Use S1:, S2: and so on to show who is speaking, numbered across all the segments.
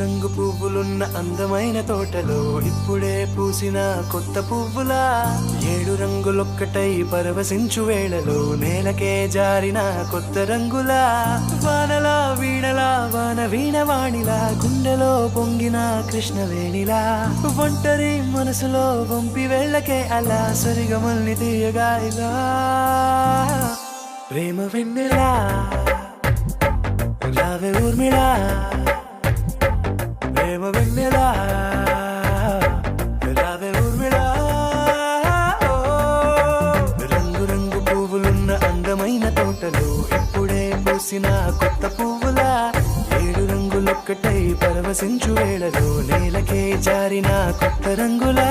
S1: రంగు పువ్వులున్న అందమైన తోటలో ఇప్పుడే పూసిన కొత్త పువ్వులా 7 రంగులొక్కటై పరవశించు వేళలో నేలకే జారిన కొత్త రంగులా వానలా వీణలా వాన వీణవాణిలా గుండెలో పొంగిన కృష్ణవేణిలా ఒంటరి మనసులో వంపి వెళ్ళకే అలా సరిగమల్ని తీయగా ఇలా ప్రేమ వెన్నెలా రావే ఊర్మిళా ప్రేమ వెన్నెలా రావే ఊర్మిళా రంగు రంగు పువ్వులున్న అందమైన తోటలో ఇప్పుడే పూసిన కొత్త పువ్వులా 7 రంగులొక్కటై పరవశించు వేళలో నేలకే జారిన కొత్త రంగులా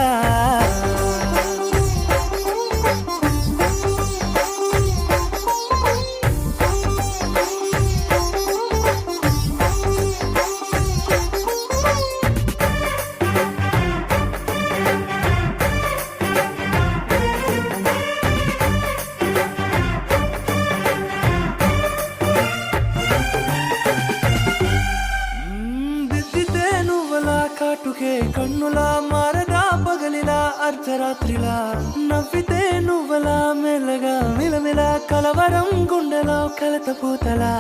S1: కాటుకే కన్నులా మారగా పగలిలా అర్ధరాత్రిలా నవ్వితే నువ్వలా మెల్లగా మిలమిలా కలవరం గుండెలో కలతపూతలా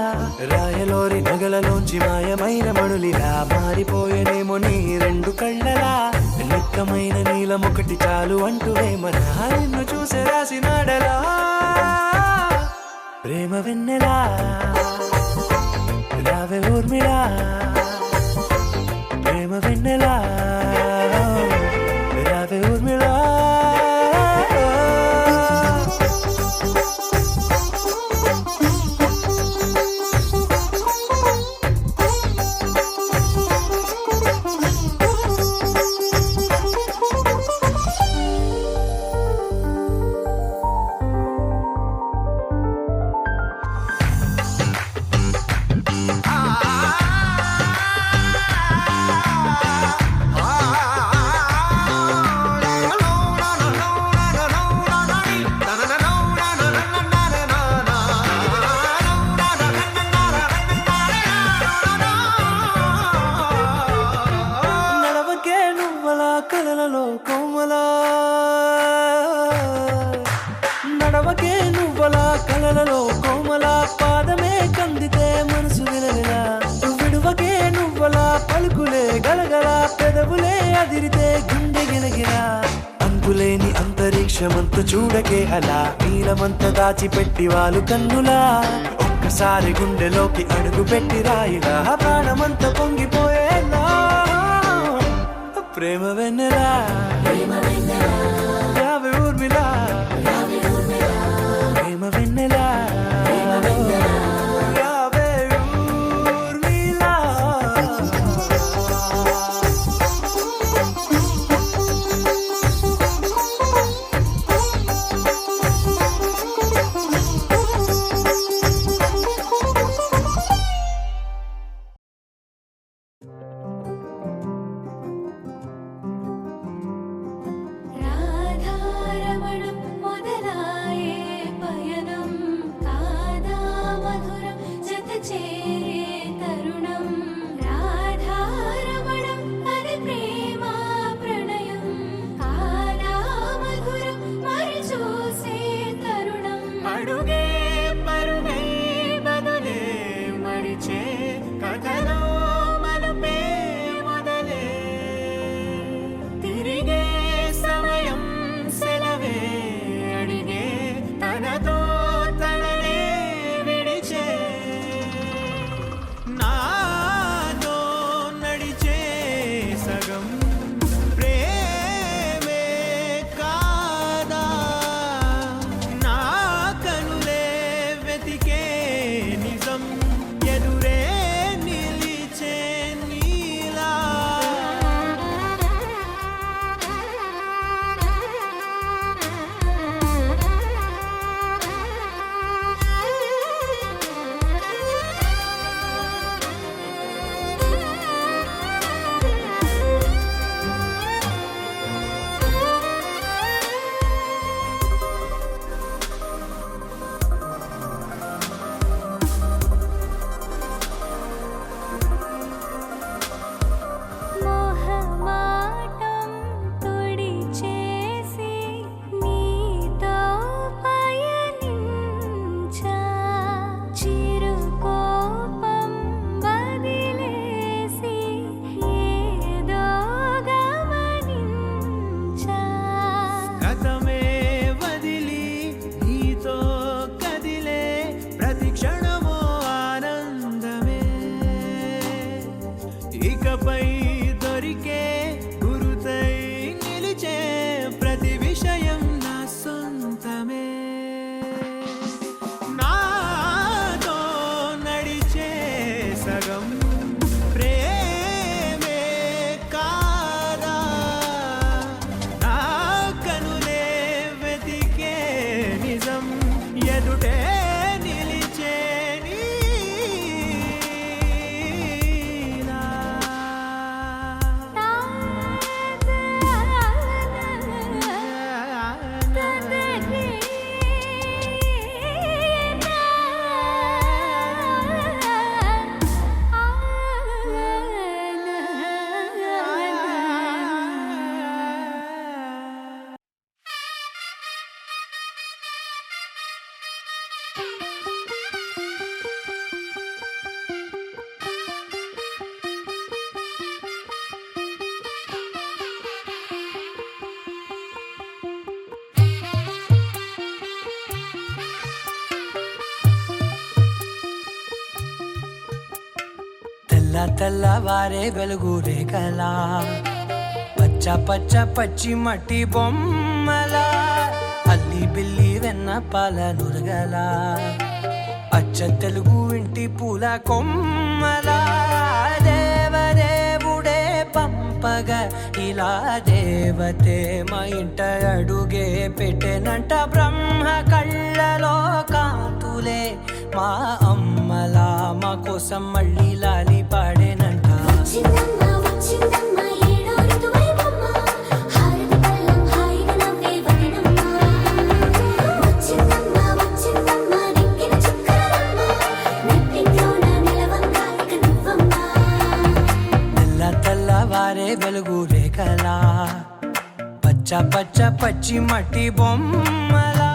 S1: రాయలోరి నగలలోంచి మాయమైన మణులిలా మారిపోయేనేమో నీ 2 కళ్ళలా నిక్కమైన నీలమొకటి చాలు అంటూ వేమన నిన్ను చూసే రాసినాడలా ప్రేమ వెన్నెలా రావే ఊర్మిళా ప్రేమ వెన్నెలా రావే ఊర్మిళా కలలలో కోమలా నడవకే నువ్వలా కలలలో కోమలా పాదమే కందితే మనసు విలవిలా విడువకే నువ్వలా పలుకులే గలగల పెదవులే అదిరితే గుండె గిలగిలా అంతులేని అంతరిక్షమంత చూడకే అలా నీలమంత దాచిపెట్టి వాళ్ళు కన్నులా ఒక్కసారి గుండెలోకి అడుగు పెట్టి రాయిలా ప్రాణమంత పొంగిపోయేలా ప్రేమ వెన్నెలా రావే ఊర్మిళా ప్రేమ వెన్నెలా రావే ఊర్మిళా
S2: ప్రేమే కాదా నా కనులే
S1: తెల్లవారే వెలుగు రేఖలా పచ్చ పచ్చ పచ్చి మట్టి బొమ్మల అల్లి బిల్లి వెన్న పాల నురగల అచ్చ తెలుగు ఇంటి పూల కొమ్మల దేవదేవుడే పంపగా ఇలా దేవతే మా ఇంట అడుగే పెట్టెనంట బ్రహ్మ కళ్ళలో కాంతులే మా అమ్మలా మా కోసం మళ్ళీ లాలి పాడేనంట తెల్లవారే వెలుగు రేఖలా పచ్చ పచ్చ పచ్చి మట్టి బొమ్మలా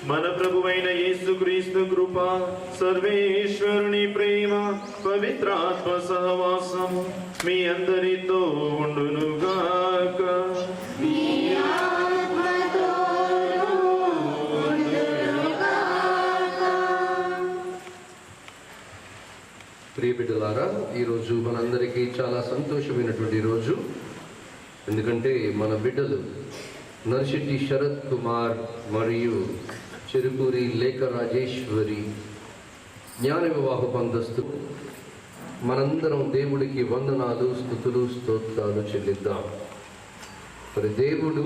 S2: మన ప్రభువైన యేసుక్రీస్తు కృప, సర్వేశ్వరుని ప్రేమ, పవిత్రాత్మ సహవాసం మీ అందరితో ఉండునుగాక.
S3: ప్రియ బిడ్డలారా, ఈరోజు మనందరికీ చాలా సంతోషమైనటువంటి రోజు. ఎందుకంటే మన బిడ్డలు నర్సిటి శరత్ కుమార్ మరియు చెరుకూరి లేఖ రాజేశ్వరి జ్ఞాన వివాహ బంధస్తు. మనందరం దేవుడికి వందనాలు, స్తుతులు, స్తోత్రాలు చెల్లిద్దాం. మరి దేవుడు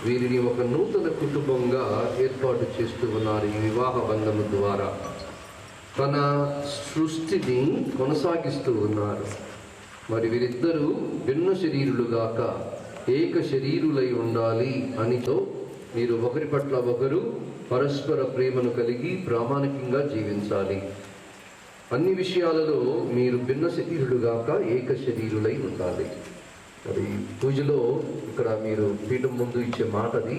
S3: వీరిని ఒక నూతన కుటుంబంగా ఏర్పాటు చేస్తూ ఉన్నారు. ఈ వివాహ బంధము ద్వారా తన సృష్టిని కొనసాగిస్తూ ఉన్నారు. మరి వీరిద్దరూ భిన్న శరీరులుగాక ఏక శరీరులై ఉండాలి అనితో మీరు ఒకరి పట్ల ఒకరు పరస్పర ప్రేమను కలిగి ప్రామాణికంగా జీవించాలి. అన్ని విషయాలలో మీరు భిన్న శరీరులుగాక ఏక శరీరులై ఉండాలి. మరి పూజలో ఇక్కడ మీరు పీఠం ముందు ఇచ్చే మాటది.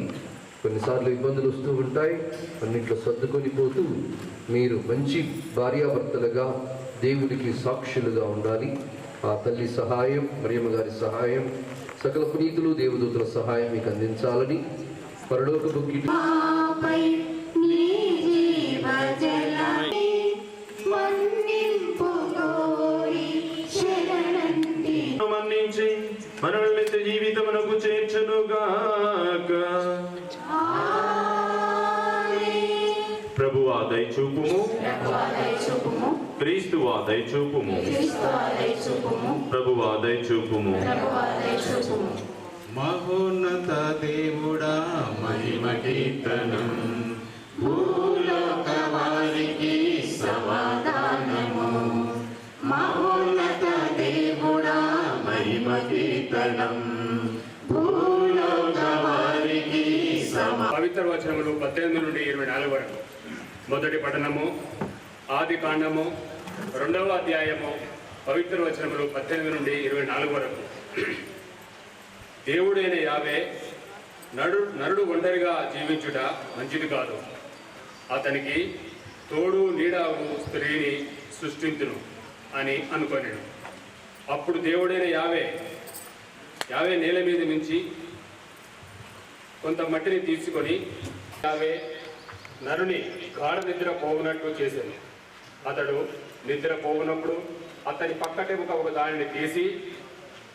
S3: కొన్నిసార్లు ఇబ్బందులు వస్తూ ఉంటాయి, అన్నింటిలో సర్దుకొని పోతూ మీరు మంచి భార్యాభర్తలుగా దేవుడికి సాక్షులుగా ఉండాలి. ఆ తల్లి సహాయం, మరియమ్మ గారి సహాయం, సకల పునీతులు దేవదూతుల సహాయం మీకు అందించాలని పరలోకపు
S2: మన్నించి మనల్ని నిత్య జీవితమునకు చేర్చునుగాక. ప్రభువా దయచూపుము, క్రీస్తువా దయచూపుము, ప్రభువా దయచూపుము.
S4: మహోన్నత దేవుడా మహిమ కీర్తనం, భూలోక వారికి సమాధానము. మహోన్నత దేవుడా మహిమ కీర్తనం, భూలోక వారికి
S5: పవిత్ర వచనములు 18 నుండి 24 వరకు. మొదటి పఠనము ఆది కాండము 2వ అధ్యాయము పవిత్ర వచనములు 18 నుండి 24 వరకు. దేవుడైన యావే నరుడు ఒంటరిగా జీవించుట మంచిది కాదు, అతనికి తోడు నీడావు స్త్రీని సృష్టించును అని అనుకొనెను. అప్పుడు దేవుడైన యావే నేల మీద నుంచి కొంత మట్టిని తీసుకొని యావే నరుని గాఢ నిద్ర పోవునట్లు చేశాను. అతడు నిద్ర పోవునప్పుడు అతని పక్కటెముక ఒక దానిని తీసి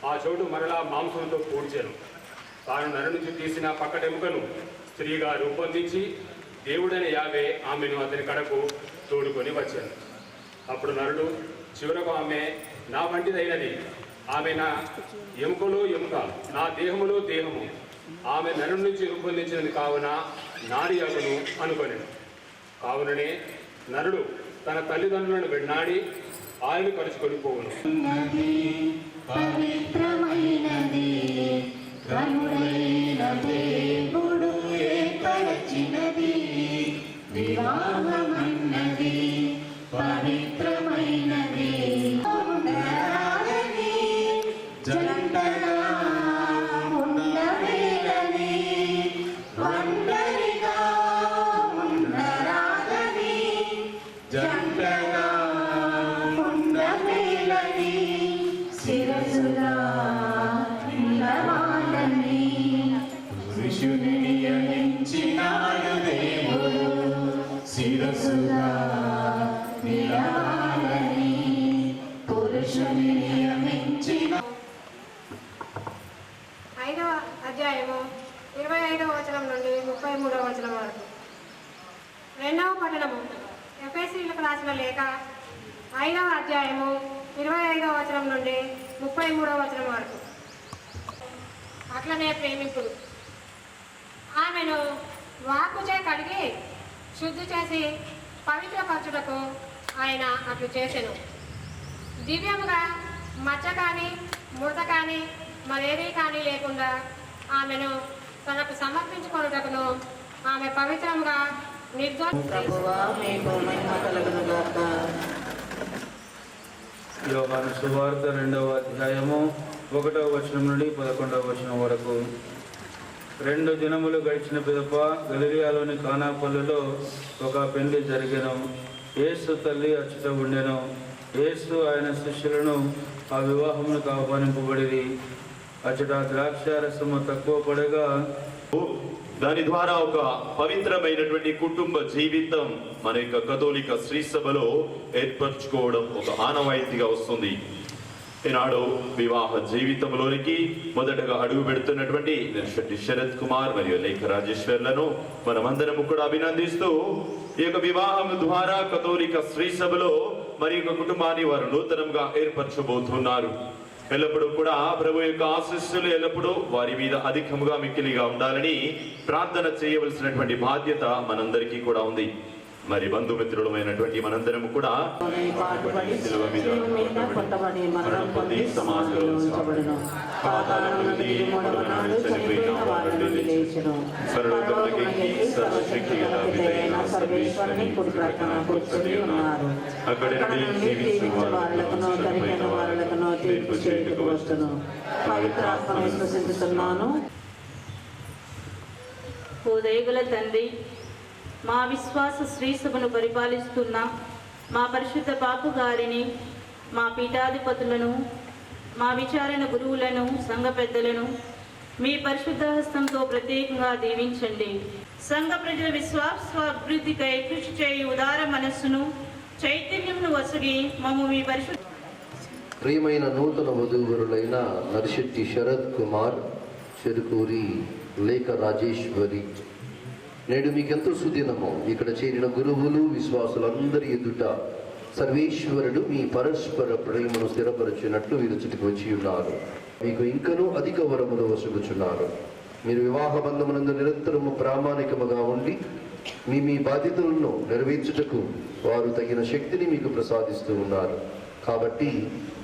S5: ఆ చోటు మరలా మాంసంతో పూడ్చాను. తాను నరు నుంచి తీసిన పక్కటెముకను స్త్రీగా రూపొందించి దేవుడైన యావే ఆమెను అతని కడకు తోడుకొని వచ్చాను. అప్పుడు నరుడు చివరకు ఆమె నా వంటిదైనది, ఆమె నా ఎముకలో ఎముక, నా దేహములో దేహము, ఆమె నరు నుంచి రూపొందించినది కావున నారి అగును అనుకొనెను. కావుననే నరుడు తన తల్లిదండ్రులను వెన్నాడి ఆయను కలుసుకొని పోవును.
S4: పవిత్రమైనది కనుడైన దేవుడు ఏర్పరచినది, వివాహమన్నది పవిత్రమైనది. జంటగా ఉండవేలని, ఒంటరిగా ఉండరాదని,
S6: అధ్యాయము 25వ వచనం నుండి 33వ వచనం వరకు. రెండవ పట్టణము ఎఫెసీయులకు రాసిన లేఖ 5వ అధ్యాయము 25వ వచనం నుండి 33వ వచనం వరకు. అట్లనే ప్రేమికుడు ఆమెను వాక్కుచే కడిగి శుద్ధి చేసి పవిత్రపరచుటకు ఆయన అట్లు చేసెను. దివ్యముగా మచ్చ కానీ ముడత కానీ మరేదీ కానీ లేకుండా ఆమెను తనకు సమర్పించుకొనుటకును ఆమె పవిత్రంగా
S4: ప్రభువా మీకు మహిమ కలుగును గాక.
S7: యోహాను సువార్త 2వ అధ్యాయము 1వ వచనం నుండి 11వ వచనం వరకు. 2 దినములు గడిచిన పిదప గలిలియాలోని కానాపల్లిలో ఒక పెళ్లి జరిగెను. యేసు తల్లి అచ్చట ఉండెను. యేసు ఆయన శిష్యులను ఆ వివాహమునకు ఆహ్వానింపబడిరి. అచ్చట ద్రాక్షారసము తక్కువ పడగా
S2: దాని ద్వారా ఒక పవిత్రమైనటువంటి కుటుంబ జీవితం మన యొక్క కథోలిక శ్రీ సభలో ఏర్పరచుకోవడం ఒక ఆనవాయితీగా వస్తుంది. ఈనాడు వివాహ జీవితంలోనికి మొదటగా అడుగు పెడుతున్నటువంటి నర్షెట్టి శరత్ కుమార్ మరియు లేఖ రాజేశ్వర్లను మనమందరము కూడా అభినందిస్తూ ఈ యొక్క వివాహం ద్వారా కథోలిక శ్రీ సభలో మరి యొక్క కుటుంబాన్ని వారు నూతనంగా ఏర్పరచబోతున్నారు. ఎల్లప్పుడూ కూడా ప్రభు యొక్క ఆశీస్సులు ఎల్లప్పుడూ వారి మీద అధికముగా మిక్కిలిగా ఉండాలని ప్రార్థన చేయవలసినటువంటి బాధ్యత మనందరికీ కూడా ఉంది. మరి బంధుమిత్రులమైనటువంటి మనందరము కూడా
S4: పాటుపడి కొట్టబడి మరణం పొంది సమాధిలో ఉంచబడును. పాతాళమున దిగి 3వ నాడు చనిపోయిన వారి నుండి లేచెను. పరలోకమునకెక్కి సర్వశక్తిగల సర్వేశ్వరుని కుడి ప్రక్కన కూర్చొని ఉన్నారు. అక్కడ నుండి జీవించే వారులకును చనిపోయిన వారులకును తీర్పు చేయుటకు వచ్చును. పవిత్రాత్మను విశ్వసించుతున్నాను.
S8: ఓ దయగల తండ్రి, మా విశ్వాస శ్రీసభను పరిపాలిస్తున్న మా పరిశుద్ధ బాపు గారిని, మా పీఠాధిపతులను, మా విచారణ గురువులను, సంఘ పెద్దలను మీ పరిశుద్ధ హస్తంతో ప్రత్యేకంగా దీవించండి. సంఘ ప్రజల విశ్వాస అభివృద్ధికై కృషి చేయి ఉదార మనస్సును, చైతన్యమును వసగి మమ్ము మీ పరిశుద్ధ.
S3: ప్రియమైన నూతన వధూవరులైన నర్షెట్టి శరత్ కుమార్, చెరుకూరి లేఖ రాజేశ్వరి, నేడు మీకెంతో సుదినము. ఇక్కడ చేరిన గురువులు విశ్వాసులందరి ఎదుట సర్వేశ్వరుడు మీ పరస్పర ప్రేమను స్థిరపరచినట్లు వీరు చుట్టుకు వచ్చి ఉన్నారు. మీకు ఇంకనూ అధిక వరములు వసుగుచున్నారు. మీరు వివాహ బంధమునందు నిరంతరము ప్రామాణికముగా ఉండి మీ బాధ్యతలను నెరవేర్చుటకు వారు తగిన శక్తిని మీకు ప్రసాదిస్తూ ఉన్నారు. కాబట్టి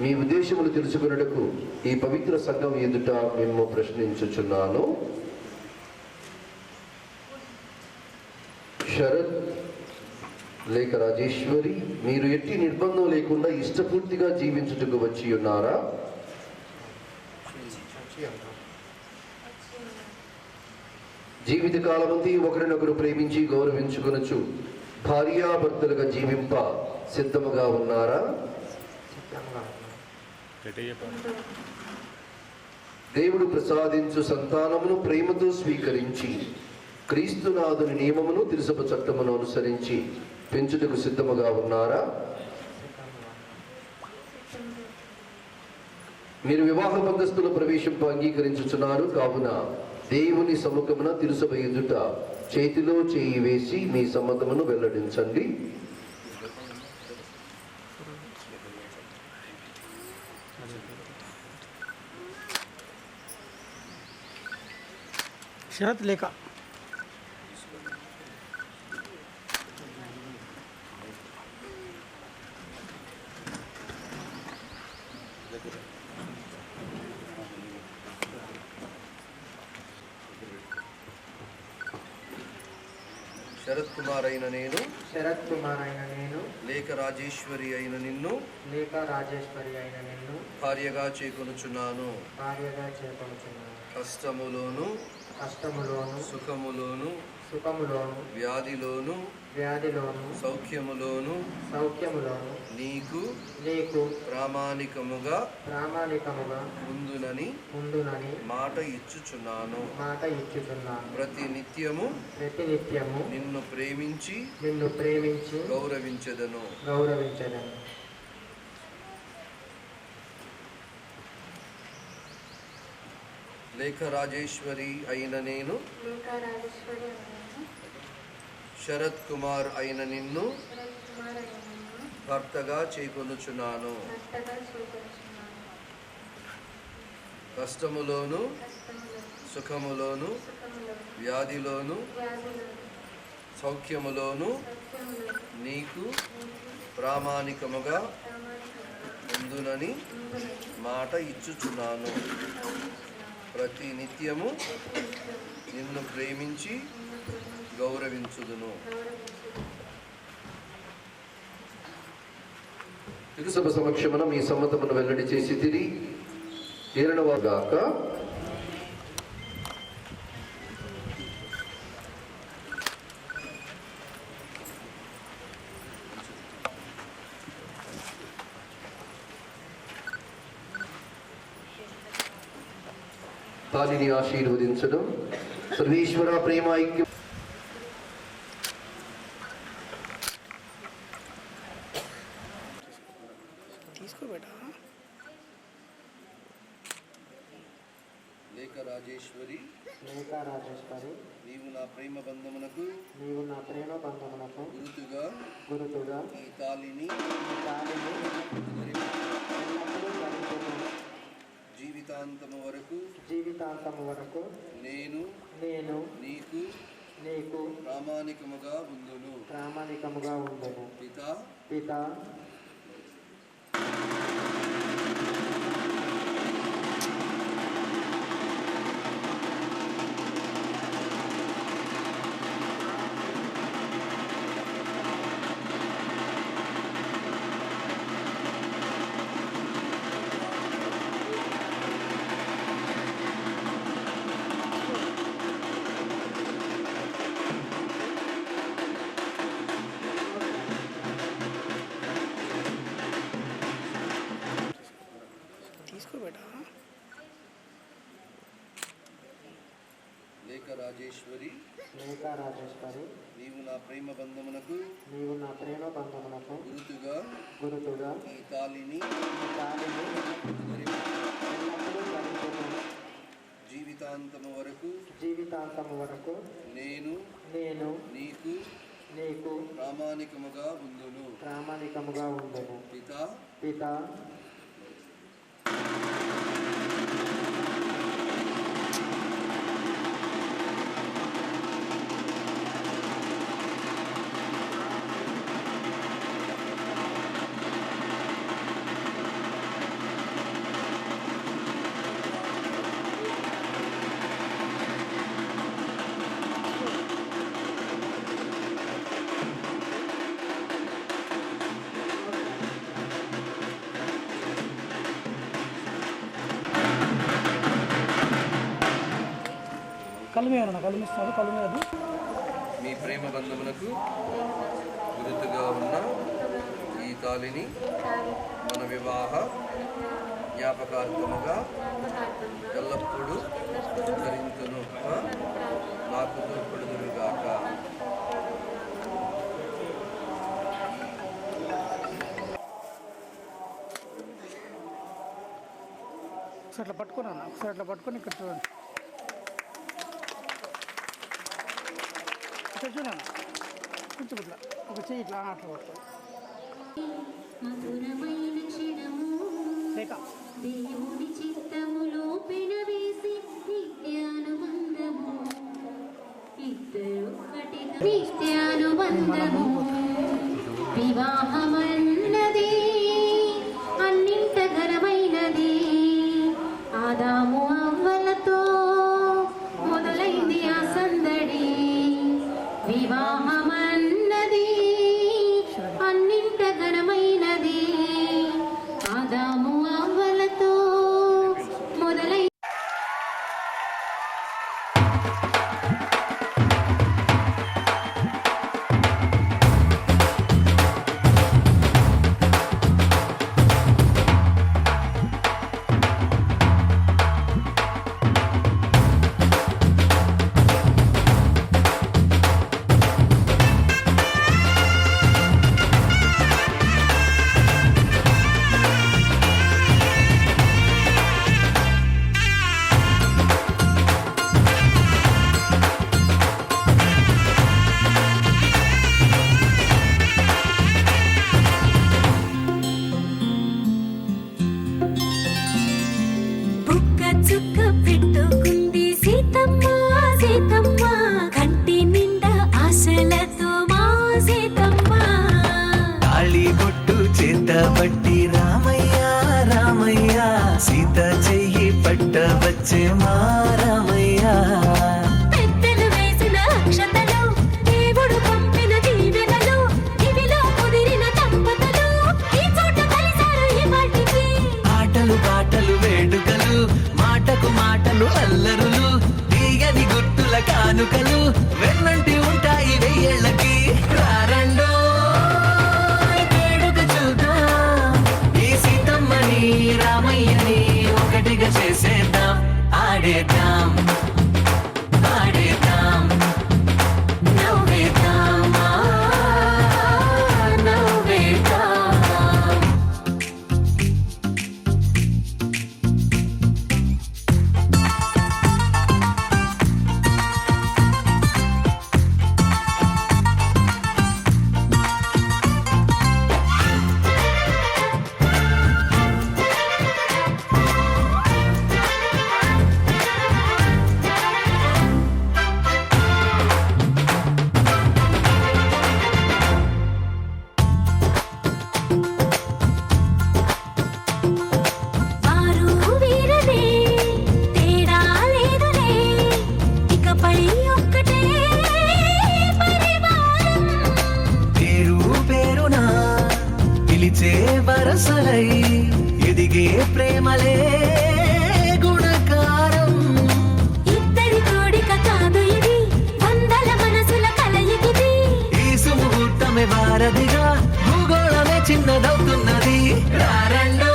S3: మీ ఉద్దేశములు తెలుసుకున్నటకు ఈ పవిత్ర సంఘం ఎదుట మేము ప్రశ్నించుచున్నాను. శరత్ లేఖ రాజేశ్వరి, మీరు ఎట్టి నిర్బంధం లేకుండా ఇష్టపూర్తిగా జీవించుటకు వచ్చి ఉన్నారా? జీవితకాలమంతా ఒకరినొకరు ప్రేమించి గౌరవించుకొనొచ్చు భార్యాభర్తలుగా జీవింప సిద్ధముగా ఉన్నారా? దేవుడు ప్రసాదించు సంతానమును ప్రేమతో స్వీకరించి క్రీస్తునాథుని నియమమును తిరుసభ చట్టమును అనుసరించి పెంచుటకు సిద్ధముగా ఉన్నారా? మీరు వివాహ బంధస్తుల ప్రవేశింప అంగీకరించుచున్నారు కావున దేవుని సముఖమున తిరుసభ ఎదుట చేతిలో చేయి వేసి మీ సమ్మతమును వెల్లడించండి.
S1: శరత్ లేఖ
S3: శరత్ కుమార్ అయిన నేను,
S9: శరత్ కుమార్ అయిన నేను,
S3: లేఖ రాజేశ్వరి అయిన నిన్ను,
S9: లేఖ రాజేశ్వరి అయిన నిన్ను
S3: భార్యగా చేకొనుచున్నాను.
S9: భార్యగా చేకొనుచున్నాను.
S3: కష్టములోను
S9: కష్టములోను
S3: సుఖములోను
S9: సుఖములోను
S3: వ్యాధిలోను సౌఖ్యములోను నీకు ప్రామాణికముగా ఉందునని మాట ఇచ్చుచున్నాను. ప్రతి నిత్యము నిన్ను ప్రేమించి గౌరవించెదను. లేఖ రాజేశ్వరి అయిన నేను
S6: లేక రాజేశ్వరి అయిన
S3: శరత్ కుమార్ అయిన నిన్ను
S6: శరత్ కుమార్ అయిన నిన్ను
S3: భర్తగా చేకొనుచున్నాను.
S6: భర్తగా స్వీకరించున్నాను.
S3: కష్టములోను సుఖములోను వ్యాధిలోను సౌఖ్యములోను నీకు ప్రామాణికముగా ఉందునని మాట ఇచ్చుచున్నాను. ప్రతి నిత్యము నిన్ను ప్రేమించి గౌరవించుదును. తిరుసభ సమక్షమున మీ సమ్మతమును వెల్లడి చేసి తిరిగి ఏరణవాగాక. తాలిని ఆశీర్వదించడం. సర్వేశ్వర ప్రేమ ఐక్యం లేఖ రాజేశ్వరి నీవు నా ప్రేమ బంధమునకు గురుతుగా ఈ తాళిని జీవితాంతము వరకు నేను నీకు ప్రామాణికముగా ఉందును. పితా లేఖ రాజేశ్వరి నీవు నా ప్రేమ బంధమునకు గురుతుగా ఈ తాళిని జీవితాంతము వరకు నేను నీకు ప్రామాణికముగా ఉందును. పితా మీ ప్రేమ బంధమునకు గురుతుగా ఉన్న ఈ తాళిని మన వివాహ జ్ఞాపకార్థముగా ఎల్లప్పుడూ ధరించును. నాకు తోడ్పడుదురుగాక.
S10: అట్లా పట్టుకున్నాను ఒకసారి అట్లా పట్టుకొని ఇక్కడ చూడండి. ఇక్కడ చూడండి కొంచెం ఇట్లా ఒక చెయ్యి ఇట్లా అట్లా పట్టుకోండి.
S11: దేవుని చిత్తములో పెనవేసి నిత్యానుబంధము ఇద్దరొక్కటిగా నిత్యానుబంధము వివాహమన్నది అన్నింట ఘనమైనది. ఆదాము అవ్వలతో మొదలైంది ఆ సందడి. వివాహమన్నది అన్నింట ఘనమైనది. ఆదాము అవ్వలతో మొదలై సీతమ్మ కంటి నిండా ఆశలతో మా సీతమ్మ
S1: తాళిబొట్టు చేతబట్టి రామయ్య రామయ్య సీత చెయ్యి పట్ట వచ్చే మా రామయ్య
S11: పెద్దలు వేసిన అక్షతలు దేవుడు పంపిన దీవెనలు ఇవిలో కుదిరిన దంపతులు ఈ చోట కలిసారు ఈ వాటికి
S1: ఆటలు పాటలు వేడుకలు మాటకు మాటలు అల్లరులు తీయని గుట్టుల కానుకలు వెన్నంటి ఉంటాయి వెయ్యేళ్ళకి రారండో వేడుక చూద్దాం ఈ సీతమ్మని రామయ్యని ఒకటిగా చేసేద్దాం ఆడేద్దాం ఆడేద్దాం నవ్వేద్దాం నవ్వేద్దాం
S11: వారు వీరనే తేడా లేదులే ఇకపై ఒక్కటే పరివారం
S1: పేరు పేరున పిలిచే వరసలై ఎదిగే ప్రేమలే గుణకారం
S11: ఇద్దరి కోడిక కాదు ఇది వందల మనసుల కలయికిది
S1: ఈ సుముహూర్తమే వారధిగా భూగోళమే చిన్నదవుతున్నది రారండో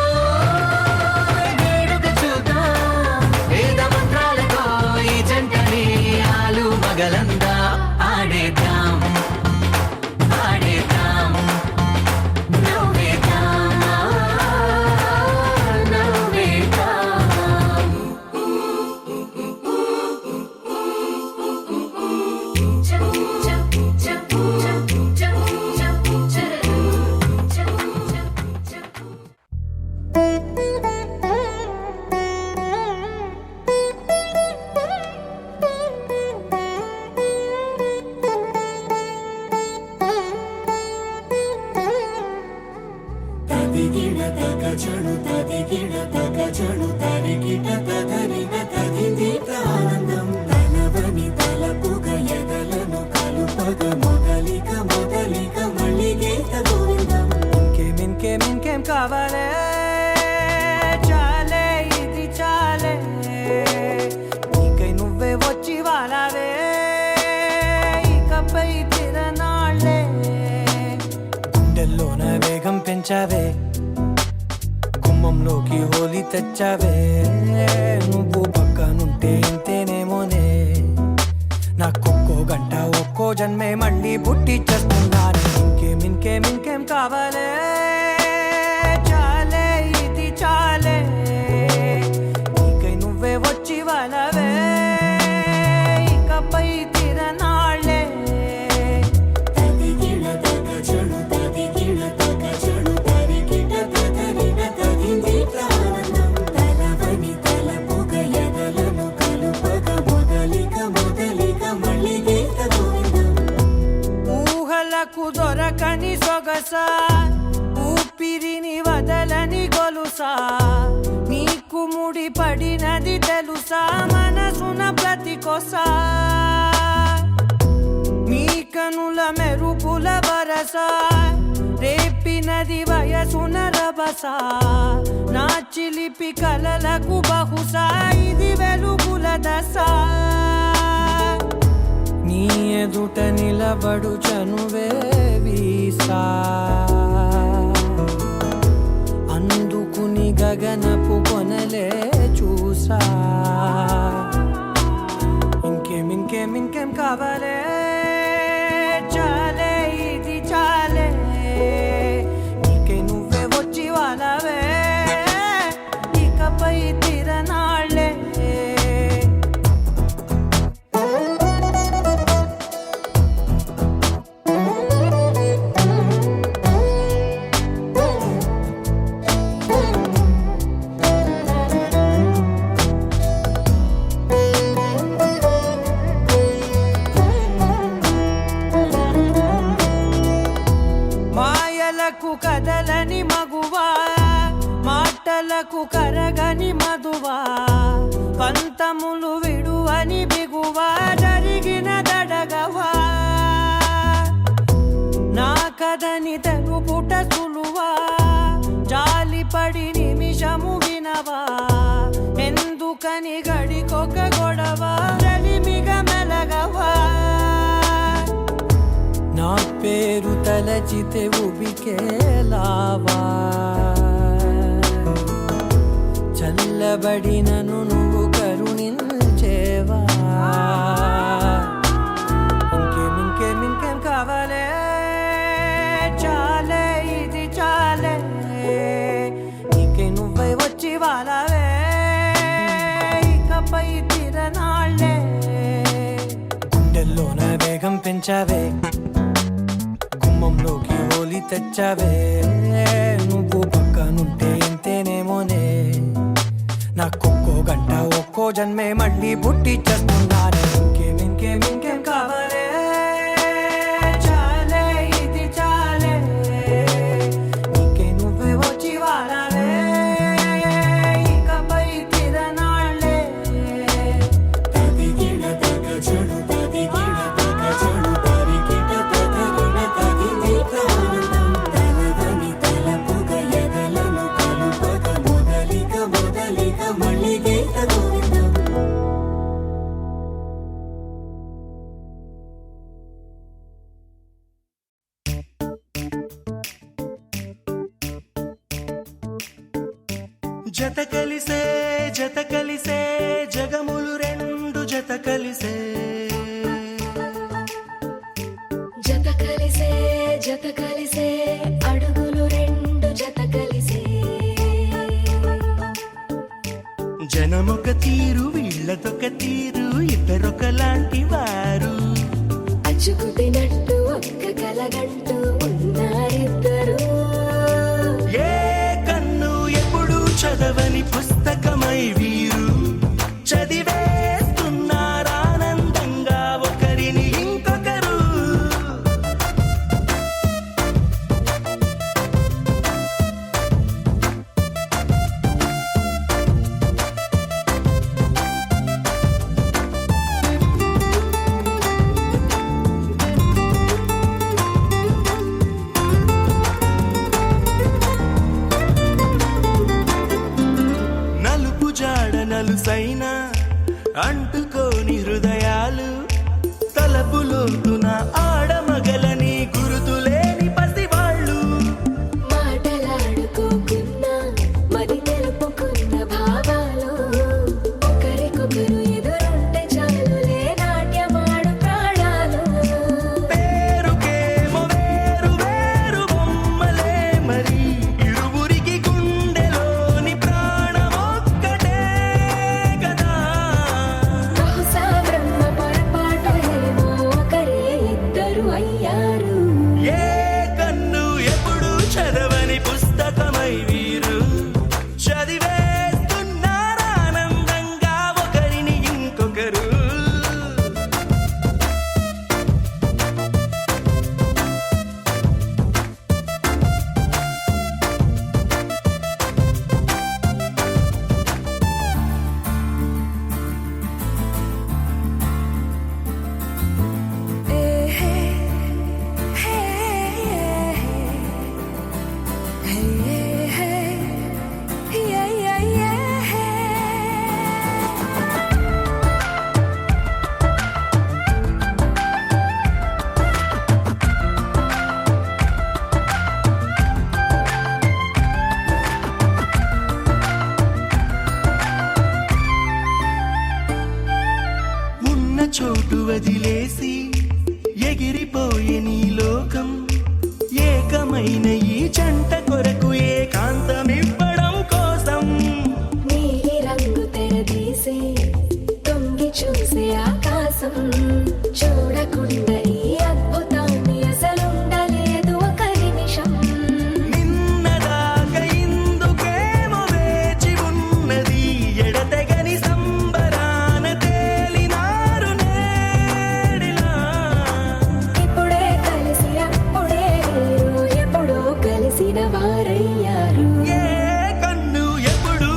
S1: వేడుక చూద్దాం వేద మంత్రాలతో ఈ జంటని ఆలు మగలందా ఆడేద్దాం ఆడేద్దాం నవ్వేద్దాం నవ్వేద్దాం ఇంకేం కావాలే చాలే ఇది చాలే నీకై నువ్వే వచ్చి వాలావే ఇకపై తిరనాళ్ళే గుండెల్లోన వేగం పెంచావే గుమ్మంలోకి హోలీ తెచ్చావే నువ్వు పక్కనుంటే ఇంతేనేమోనే నాకొక్కో గంట ఒక్కో జన్మే మళ్ళీ పుట్టి చేస్తున్నాను ఇంకేం కావాలే చాలే ఇది చాలే నీకై నువ్వే వచ్చి వాళ్ళవే ఇకపై తిరనాళ్ళే ఊహలకు దొరకని సొగస ఊపిరిని వదలని గొలుసా నీకు ముడి పడినది తెలుసా మనసున ప్రతి కొసా నీ కనుల మెరుపుల వరస రేపినది వయసున రభస నా చిలిపి కలలకు బహుశా ఇది వెలుగుల దశ నీ ఎదుట నిలబడు చనువే వీసా అందుకుని గగనపు కొనలే చూసా ఇంకేం కావాలే చాలే ఇది చాలే నీకై నువ్వే వచ్చి వాళ్ళవే ఇకపై తిరనాళ్ళే కరగని మధువా పంతములు విడువని బిగువా జరిగిన దడగవా నా కదని తెలుపుట సులువా జాలిపడి నిమిషము వినవా ఎందుకని గడికొక గొడవ రలిమిగ మెలగవా నా పేరు తలచితే ఉబికేలావా చల్లబడినను నువ్వు కరుణించేవా ఇంకేం కావాలే చాలే ఇది చాలే నీకే నువ్వే వచ్చి వాళ్ళవే ఇకపై తిరనాళ్ళే గుండెల్లోన వేగం పెంచావే గుమ్మంలోకి హోలీ తెచ్చావే నువ్వు పక్కనుంటే ఇంతేనేమోనే నాకొక్కో గంట ఒక్కో జన్మే మళ్ళీ పుట్టి చేస్తున్నానే ఇంకేం కావాలే చాలే ఇది చాలే నీకే నువ్వే వచ్చి వాళ్ళవే ఇకపై తిరనాళ్ళే తదిగిన తగ చెడు తదిగిన తగ చెడు తరిగిట తగగిన తగిలి ప్రాణం తలదని తలపుగ ఎదలను కలుపగ మొదలిక మళ్ళీ గీత గోవిందం జత కలిసే జగములు రెండు జత కలిసే
S11: జత కలిసే అడుగులు రెండు జత కలిసే
S1: జనమొక తీరు వీళ్ళదొక తీరు ఇద్దరొకలాంటి వారు
S11: అచ్చుకుతినట్టు ఒక్క కలగంటూ ఉన్నారిద్దరు
S1: ఏ కన్ను ఎప్పుడు చదవని పుస్తకమై వీరు చదివేస్తున్నారానందంగా ఒకరిని ఇంకొకరు నలుసైన అంటుకోని హృదయాలు తలపులోతున ఆడమగలని గురుతులేని పసివాళ్ళు
S11: మాటలాడుకోకున్నా మరి తెలుపుకున్న భావాలు ఒకరికొకరు ఎదురుంటే చాలులే నాట్యమాడు ప్రాణాలు
S1: పేరుకేమో వేరు వేరు బొమ్మలే మరి ఇరువురికి గుండెలోని ప్రాణమొక్కటే కదా
S11: బహుశా బ్రహ్మ పొరపాటు ఏమో ఒకరే ఇద్దరు అయ్యారు
S1: ఏ కన్ను ఎప్పుడు చదవని పుస్తకమై వీరు చదివేస్తున్నారానందంగా ఒకరిని ఇంకొకరు ఉన్న చోటు వదిలేసి ఎగిరిపోయే నీ లోకం ఏకమైన ఈ జంట కొరకు ఏకాంతమివ్వడం కోసం
S11: నీలి రంగు తెరదీసే తొంగి చూసే ఆకాశం చూడకుండా ఈ అద్భుతాన్ని అసలుండలేదు ఒక నిమిషం
S1: నిన్నదాకా ఇందుకేమో వేచి ఉన్నది ఎడతెగని సంబరాన తేలినారు నేడిలా
S11: ఇప్పుడే కలిసి అప్పుడే వేరు ఎప్పుడో కలిసిన వారయ్యారు
S1: ఏ కన్ను ఎప్పుడు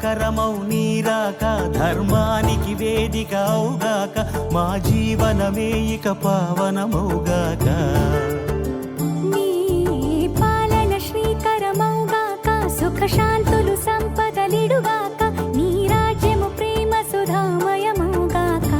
S1: మంగళకరమౌ నీరాక ధర్మానికి వేదిక అవుగాక మా జీవనమే ఇక పావనమౌగాక
S11: నీ పాలన శ్రీకరమౌగాక సుఖ శాంతులు సంపదలిడుగాక నీ రాజ్యము ప్రేమ సుధామయమౌగాక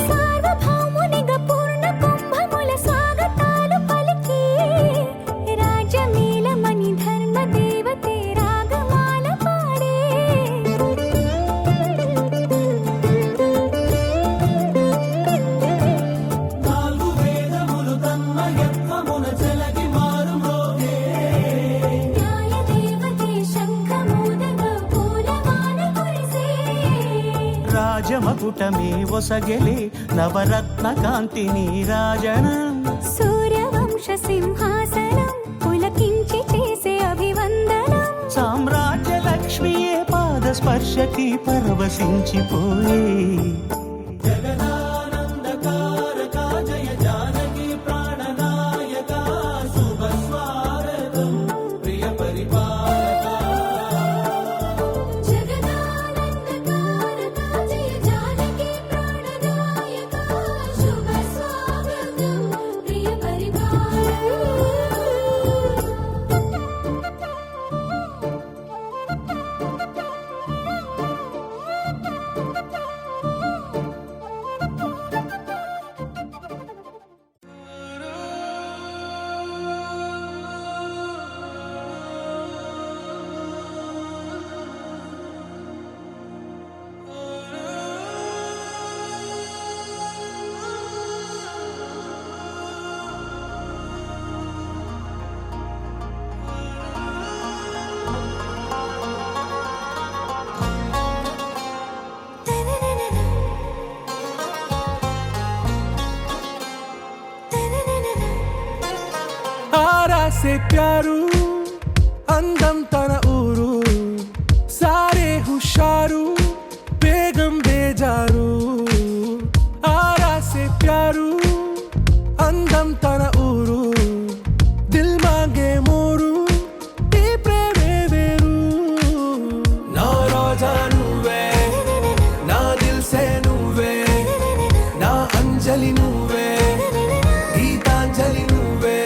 S11: సార్వభౌమునిగా పూర్ణ కుంభముల స్వాగతాలు పలికి రాజమేళమని ధర్మ దేవతే రాగమాల పాడే
S1: నాలుగు వేదములు తన్మయత్వమున చెలగి మారుమోగే
S11: న్యాయ దేవతే శంఖమూదగా పూలవాన కురిసే
S1: రాజమకుటమే ఒసగెలే నవరత్న కాంతి నీరాజనం
S11: సూర్యవంశ సింహాసనం పులకించి చేసే అభివందనం
S1: సామ్రాజ్య లక్ష్మియే పాద స్పర్శకి పరవశించిపోయే జగదానందకారక జయ జానకి ప్రాణనాయక శుభ స్వాగతం ప్రియ పరిపాలక
S11: జగదానందకారక జయ జానకి ప్రాణనాయక శుభ స్వాగతం ప్రియ
S1: आरा से प्यारू అందం తన ఊరు సారే హుషారు బేగం బేజారు ఆరా సే ప్యారు అందం తన ఊరు దిల్ మాంగే మోరు ఈ ప్రేమే వేరు నా రోజా నువ్వే నా దిల్ సే నువ్వే నా అంజలి నువ్వే గీతాంజలి నువ్వే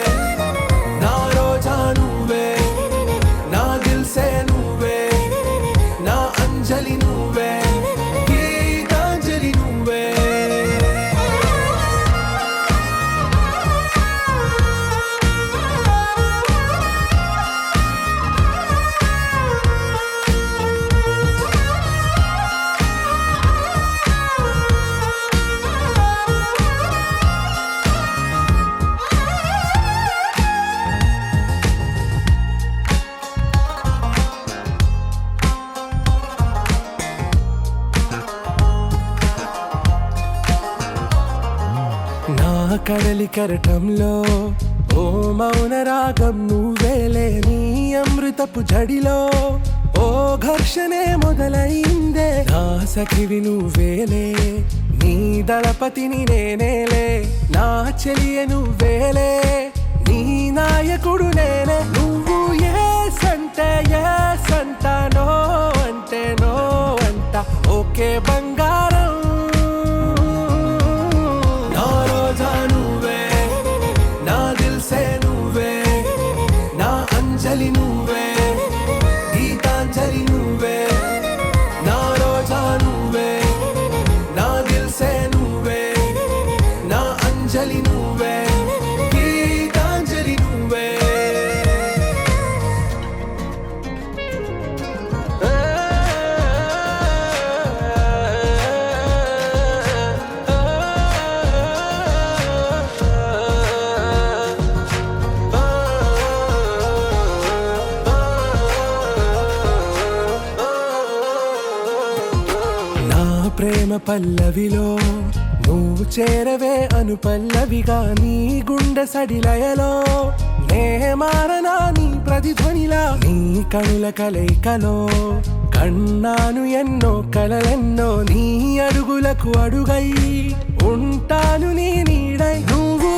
S1: నా రోజా నువ్వే నా దిల్ సే నువ్వే నా అంజలి నువ్వే గీతాంజలి నువ్వే నా కడలి కరటంలో ఓ మౌన రాగం నువ్వేలే నీ అమృతపు జడిలో ఓ ఘర్షణే మొదలైందే నా సఖివి నువ్వేలే నీ దళపతిని నేనేలే నా చెలియ నువ్వేలే నీ నాయకుడు నేనే నువ్వు ఏ సంట నో అంటే నో అంట ఓకే బంగారం నా రోజా నువ్వే నా దిల్ సే నువ్వే నా అంజలి నువ్వే గీతాంజలి నువ్వే నా రోజా నువ్వే నా దిల్ సే నువ్వే నా అంజలి నువ్వే గీతాంజలి నువ్వే ప్రేమ పల్లవిలో నువ్వు చేరవే అను పల్లవిగా నీ గుండె సడిలయలో నే మారనా నీ ప్రతిధ్వనిలా నీ కనుల కలయికలో కన్నాను ఎన్నో కలలెన్నో నీ అడుగులకు అడుగై ఉంటాను నీ నీడై నువ్వు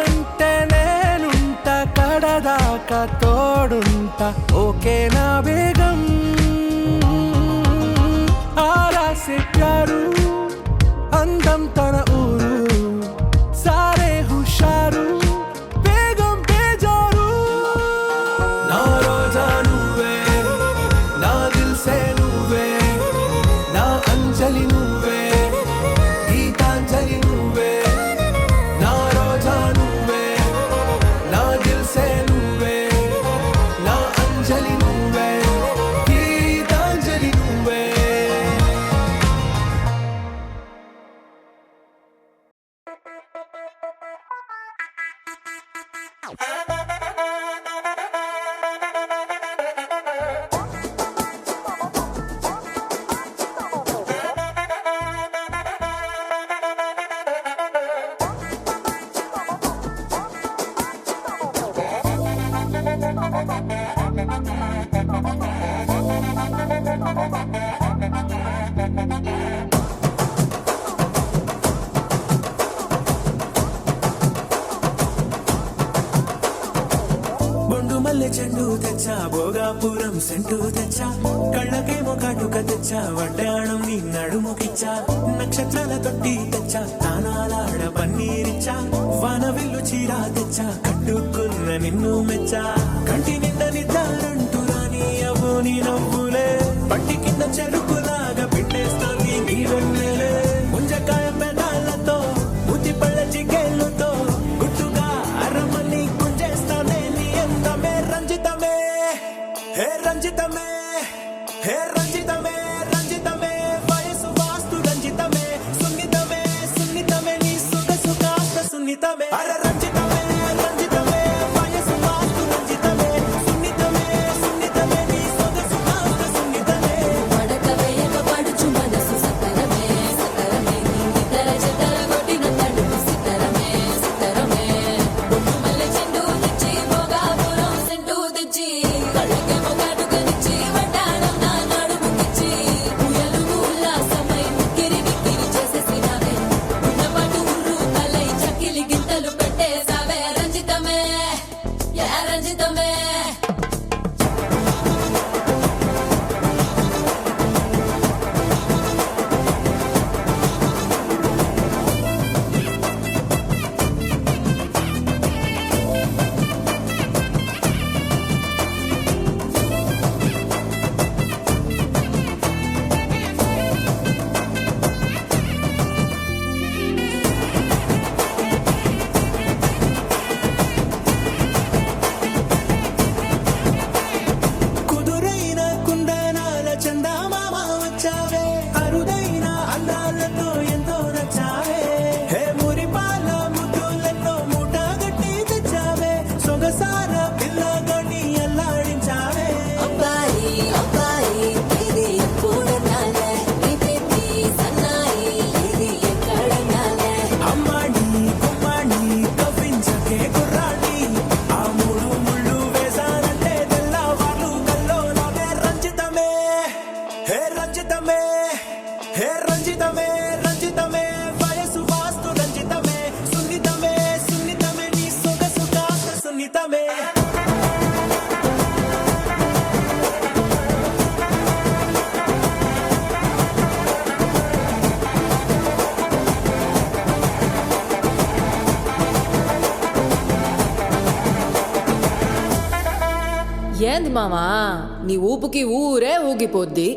S1: అంటే నేనుంట కడదాకా తోడుంటా ఓకే నా బేగం ఆరాసే ప్యారు అందం తన ఊరు సారే హుషారు బేగం బేజారు నా రోజా నువ్వే నా దిల్ సే నువ్వే నా అంజలి నువ్వే గీతాంజలి నువ్వే నా రోజా నువ్వే నా దిల్ సే నువ్వే నా అంజలి నువ్వే గీతాంజలి నువ్వే బొండు మల్లె చెండు తెచ్చా భోగాపురం సెంటు తెచ్చా కళ్ళకేమో కాటుక తెచ్చా వడ్డాణం నీ నడుముకిచ్చా నక్షత్రాల తొట్టి తెచ్చా తానాలాడ పన్నీరిచ్చా వాన విల్లు చీరా తెచ్చా కట్టుకున్న నిన్ను మెచ్చా కంటి నిండా నిద్దారంటూ రాని అవ్వు నీ నవ్వులే పట్టి కింద చెరుకులాగా పిండేస్తాంది నీ వెన్నెలే ముంజకాయ పెదాలతో మూతి పళ్ళ చికెళ్ళుతో గుట్టుగా అరమని గుంజేస్తానే నీ అందమే రంజితమే హే రంజితమే హే రంజితమే రంజితమే వయసు వాస్తు రంజితమే సున్నితమే సున్నితమే నీ సొగసు కాస్త సున్నితమే అరే రంజితమే రంజితమే వయసు వాస్తు రంజితమే సున్నితమే సున్నితమే నీ సొగసు కాస్త సున్నితమే
S11: పడక వేయక పడుచు మనసు సతరమే సతరమే నితర జతర కొట్టిన తడుపు సితరమే సితరమే బొట్టు మల్లె చెండు తెచ్చి భోగాపురం సెంటు తెచ్చి కళ్ళకే మొగాటుకనిచ్చి వడ్డాణం నా నడుముకిచ్చి ఉయ్యాలుగు ఉల్లాసమై ముక్కిరి బిక్కిరి చేసేసినావే ఉన్నపాటు ఉర్రు తలై చక్కిలి గింతలు పెట్టేసావే రంజితమే యా రంజితమే
S1: కుదురైన కుందనాల చందమామ వచ్చావే అరుదైన అందాలతో ఎంతో నచ్చావే హే మురిపాల ముద్దులతో మూట గట్టి తెచ్చావే సొగసార పిల్లగని అల్లాడించావే
S11: అబ్బాయి అబ్బాయి ఇది ఎప్పుడు నాలే ఇది సన్నాయి ఇది ఎక్కడ నాలే
S1: అమ్మాడి కుమ్మాడి కవ్వించకే కుర్రాడి ఆ మూడు ముళ్ళు వేసానంటే తెల్లవాళ్ళు కల్లో నావే రంజితమే హే రంజితమే హే రంజితమే రంజితమే వయసు వాస్తు రంజితమే సున్నితమే సున్నితమే నీ సొగసు కాస్త సున్నితమే
S12: ఏంది మామా నీ ఊపుకి ఊరే ఊగిపోద్ది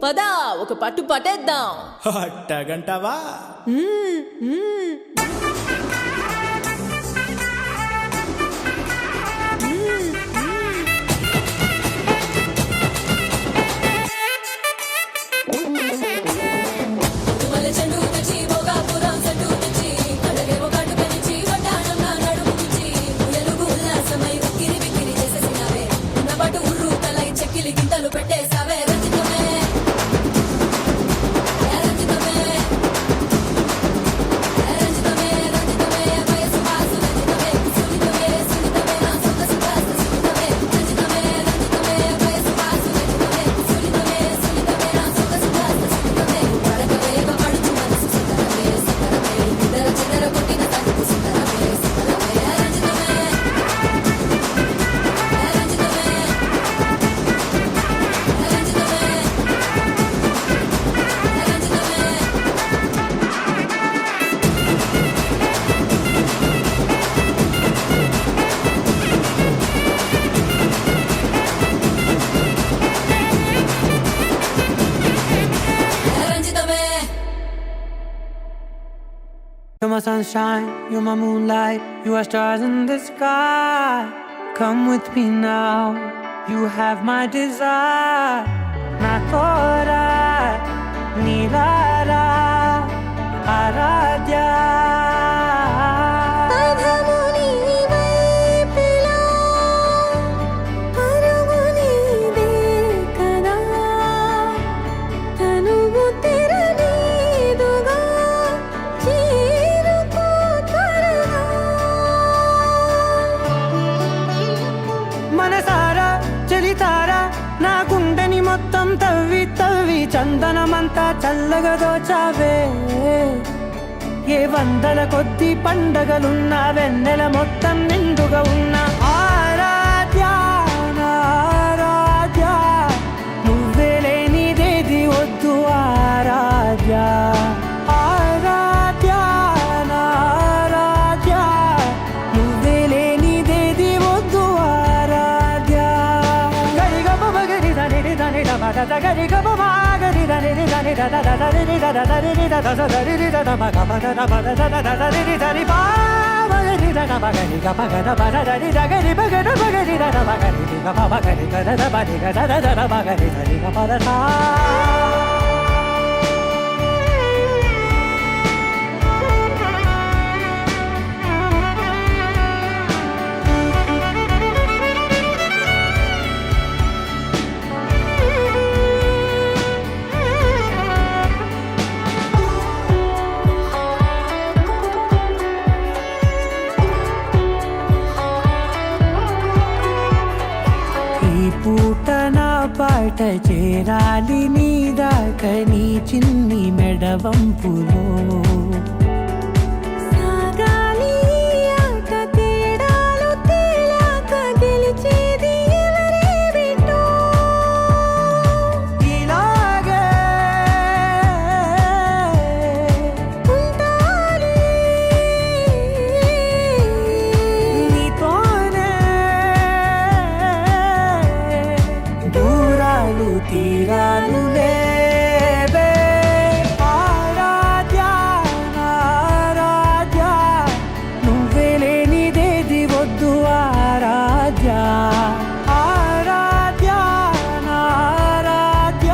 S12: పదా ఒక పట్టు పట్టేద్దాం
S1: అట్టగంటావా
S11: మల్లె చెండు తెచ్చి భోగాపురం సెంటు తెచ్చి కళ్ళకే మొగాటుకనిచ్చి వడ్డాణం నా నడుముకిచ్చి ఉయ్యాలుగు ఉల్లాసమై ఉక్కిరి బిక్కిరి చేసేసినావే ఉన్నపాటు ఉర్రు తలై చక్కిలి గింతలు పెట్టేసావే రంజితమే యా రంజితమే
S1: You're my sunshine, you're my moonlight, you are stars in the sky. Come with me now, you have my desire. Na tora nilara aradya. మొత్తం తవ్వి తవ్వి చందనమంతా చల్లగా దోచావే. ఏ వందల కొద్ది పండగలున్న వెన్నెల మొత్తం నిండుగా ఉన్న ఆరాధ్య ఆరాధ్య, నువ్వే లేనిదేది వద్దు ఆరాధ్య. ఆరాధ్య ఆరాధ్య, నువ్వే లేనిదేది వద్దు ఆరాధ్య. గరిగ బగరి దని దని da ga ri ga ba ma ga ri da ni da ni da da da ri ri da da da ri ri da da da ri ri da da ma ga ma da da ba da da da da ri ri da ri ba ma ga ri da da ba ga ri ga ba ga da ba da ri da ga ri ba ga da ba ga ri da da ba ga ri ga ba ga ri ga da da ba ri ga da da da ba ga ri da ri ga ba da da. పాట చేరాలి నీ దాకా నీ చిన్ని మెడవంపులో. సాగాలి ఆట తేడాలు తేలాక గెలిచేది ఎవరే బిడ్డో. ఇలాగే ఉంటాలి నీతోనే, తీరాలు లేవే. ఆరాధ్య ఆరాధ్య, నువ్వే లేనిదేది వద్దు ఆరాధ్య. ఆరాధ్య ఆరాధ్య,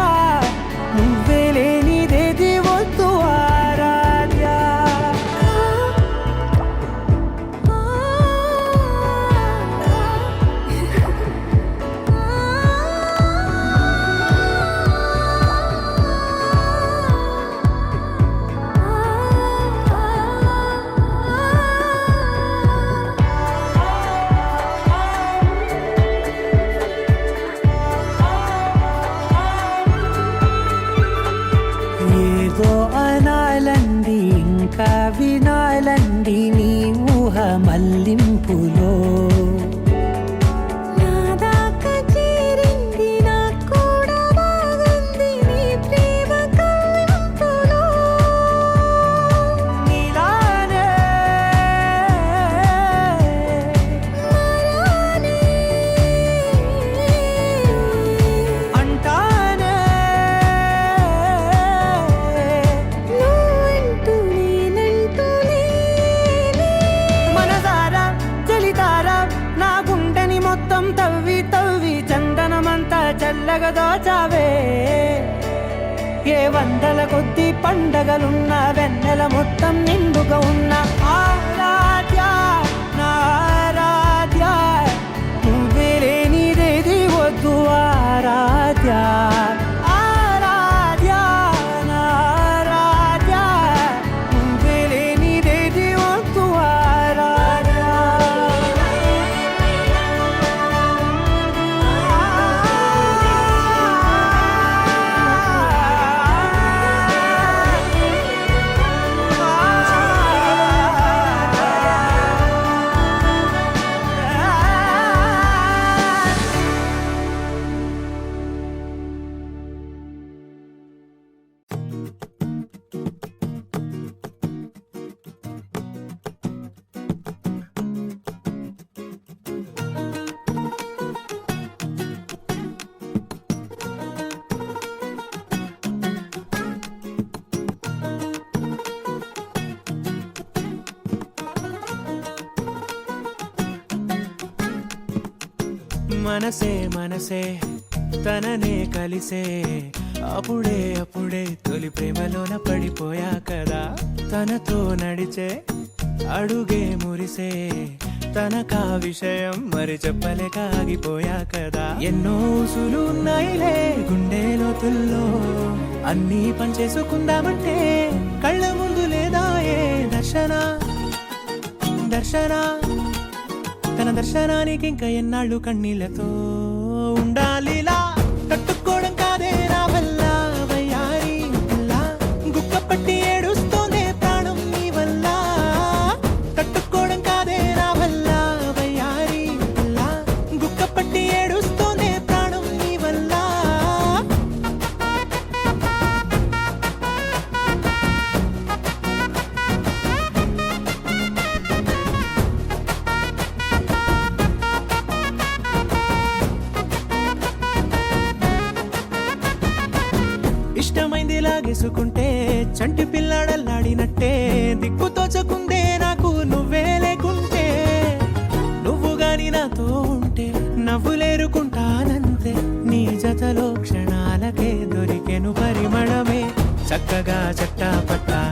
S1: నువ్వే లేనిదేది వద్దు ఆరాధ్య. ఏదో అనాలండి ఇంకా వినాలండి నీ ఊహ మల్లింపులో. చల్లగా దోచావే. ఏ వందల కొద్ది పండగలున్న వెన్నెల మొత్తం నిండుగా ఉన్న ఆరాధ్య ఆరాధ్య, నువ్వే లేనిదేది వద్దు ఆరాధ్య. ఆరాధ్య ఆరాధ్య, నువ్వే లేనిదేది వద్దు ఆరాధ్య. మనసే మనసే తననే కలిసే అప్పుడే అప్పుడే తొలి ప్రేమలోన పడిపోయా కదా. తనతో నడిచే అడుగే మురిసే తనకా విషయం మరి చెప్పలేక ఆగిపోయా కదా. ఎన్నో ఊసులు ఉన్నాయిలే గుండె లోతుల్లో, అన్నీ పనిచేసుకుందామంటే కళ్ళ ముందు లేదా ఏ దర్శన దర్శన. తన దర్శనానికి ఇంకా ఎన్నాళ్ళు కన్నీళ్లతో ఉండాలిలా. తట్టుకోవడం కాదే నా వల్ల వయ్యారి పిల్ల, గుక్కపట్టి ఏడుస్తోందే ప్రాణం నీ వల్ల. తట్టుకోవడం కాదే నా వల్ల వయ్యారి పిల్ల, గుక్కపట్టి ఏడుస్తోందే ప్రాణం నీ వల్ల. ఇష్టమైంది లాగేసుకుంటే చంటి పిల్లాడల్లాడినట్టే, దిక్కు తోచకుందే నాకు నువ్వే లేకుంటే. నువ్వు గాని నాతో ఉంటే నవ్వులేరుకుంటానంతే, నీ జతలో క్షణాలకే దొరికెను పరిమళమే. చక్కగా చట్టా పట్టా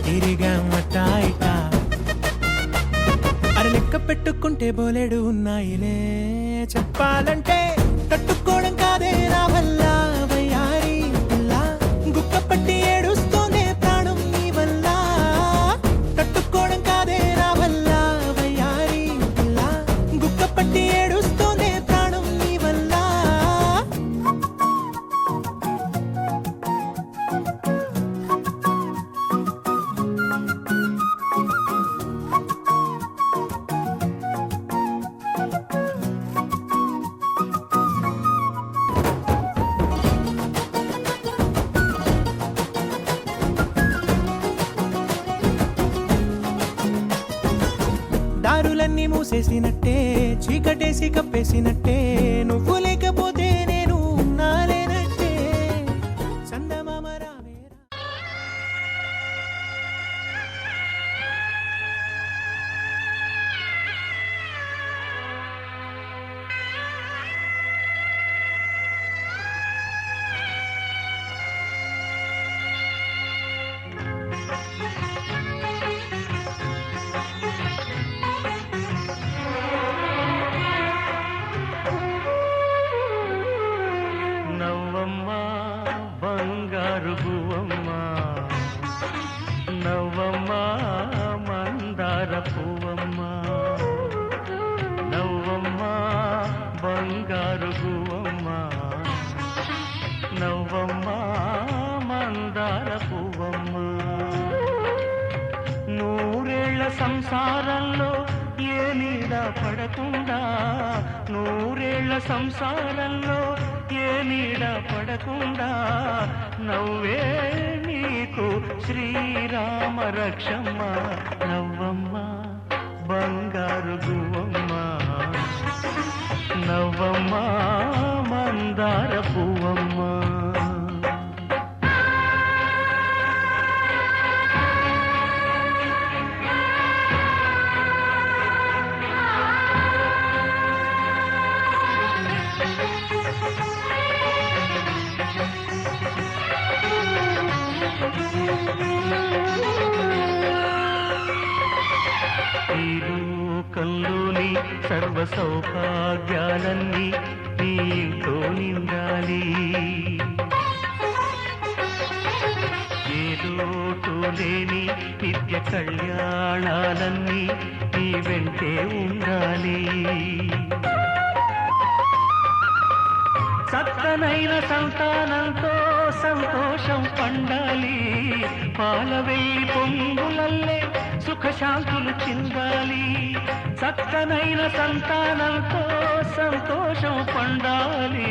S1: తిరిగా మట్టా ఇట్టా, అర లెక్క పెట్టుకుంటే బోలెడు ఉన్నాయిలే చెప్పాలంటే. తట్టుకోవడం కాదే నా వల్ల వయ్యారి పిల్ల, గుక్కపట్టి ఏడుస్తోందే ప్రాణం నీ వల్ల. తట్టుకోవడం కాదే నా వల్ల వయ్యారి పిల్ల, గుక్కపట్టి ఏడుస్తోందే ప్రాణం నీ వల్ల. దారులన్నీ మూసేసినట్టే, చీకటేసి కప్పేసినట్టే, నువ్వు లేకపోతే నేను ఉన్నాలేనట్టే. చందమామ రావే
S13: నవ్వమ్మా బంగారు గువ్వమ్మా, నవ్వమ్మా మందార పువ్వమ్మా. నవ్వమ్మా బంగారు గువ్వమ్మా, నవ్వమ్మా మందార పువ్వమ్మా. నూరేళ్ల సంసారంలో ఏ నీడ పడకుండా, నూరేళ్ల సంసారంలో ఏ నీడ పడకుండా, నవ్వే నీకు శ్రీరామ రక్షమ్మ. నవ్వమ్మ బంగారు గువ్వమ్మ, నవ్వమ్మ మందార పువ్వమ్మ. ఈ లోకంలోని సర్వ సౌభాగ్యాలన్నీ నీతో నిండాలి, ఏ లోటు లేని నిత్య కళ్యాణాలన్నీ నీ వెంటే ఉండాలి. చక్కనైన సంతానంతో సంతోషం పండాలి, పాలవెల్లి పొంగులల్లే సుఖశాంతులు చిందాలి. చక్కనైన సంతానంతో సంతోషం పండాలి,